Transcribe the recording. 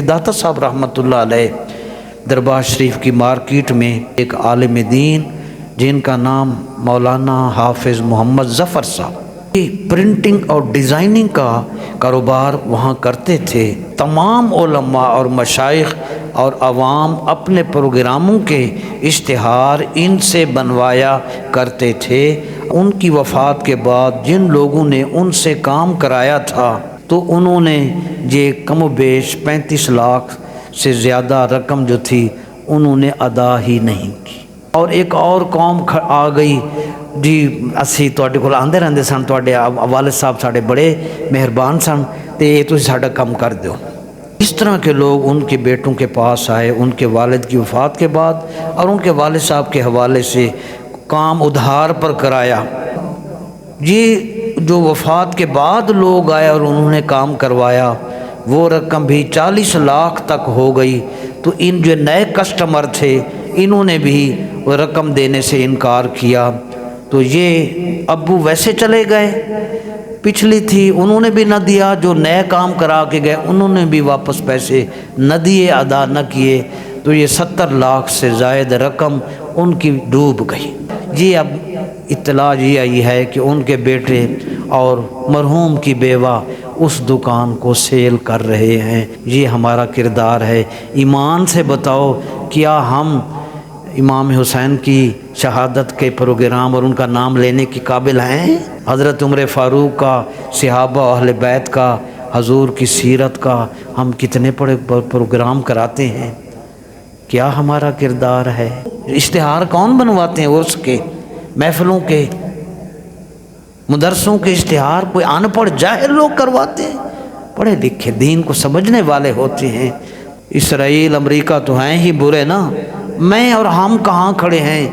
داتا صاحب رحمۃ اللہ علیہ دربار شریف کی مارکیٹ میں ایک عالم دین جن کا نام مولانا حافظ محمد ظفر صاحب، پرنٹنگ اور ڈیزائننگ کا کاروبار وہاں کرتے تھے۔ تمام علماء اور مشائخ اور عوام اپنے پروگراموں کے اشتہار ان سے بنوایا کرتے تھے۔ ان کی وفات کے بعد جن لوگوں نے ان سے کام کرایا تھا تو انہوں نے یہ کم و بیش 35 لاکھ سے زیادہ رقم جو تھی انہوں نے ادا ہی نہیں کی۔ اور ایک اور قوم آ گئی، جی اسی تواڈے کول آندے رہندے سن، تواڈے والد صاحب ساڈے بڑے مہربان سن تے تسی ساڈا کم کر دیو۔ اس طرح کے لوگ ان کے بیٹوں کے پاس آئے ان کے والد کی وفات کے بعد، اور ان کے والد صاحب کے حوالے سے کام ادھار پر کرایا۔ یہ جو وفات کے بعد لوگ آئے اور انہوں نے کام کروایا، وہ رقم بھی 40 لاکھ تک ہو گئی۔ تو ان جو نئے کسٹمر تھے انہوں نے بھی وہ رقم دینے سے انکار کیا، تو یہ ابو ویسے چلے گئے، پچھلی تھی انہوں نے بھی نہ دیا، جو نئے کام کرا کے گئے انہوں نے بھی واپس پیسے نہ دیے، ادا نہ کیے، تو یہ 70 لاکھ سے زائد رقم ان کی ڈوب گئی۔ جی اب اطلاع یہ آئی ہے کہ ان کے بیٹے اور مرحوم کی بیوہ اس دکان کو سیل کر رہے ہیں۔ یہ ہمارا کردار ہے۔ ایمان سے بتاؤ، کیا ہم امام حسین کی شہادت کے پروگرام اور ان کا نام لینے کے قابل ہیں؟ حضرت عمر فاروق کا، صحابہ اہل بیت کا، حضور کی سیرت کا ہم کتنے بڑے پروگرام کراتے ہیں۔ کیا ہمارا کردار ہے؟ اشتہار کون بنواتے ہیں؟ اس کے محفلوں کے، مدرسوں کے اشتہار کوئی ان پڑھ جاہل لوگ کرواتے ہیں، پڑھے لکھے دین کو سمجھنے والے ہوتے ہیں۔ اسرائیل امریکہ تو ہیں ہی برے نا، میں اور ہم کہاں کھڑے ہیں؟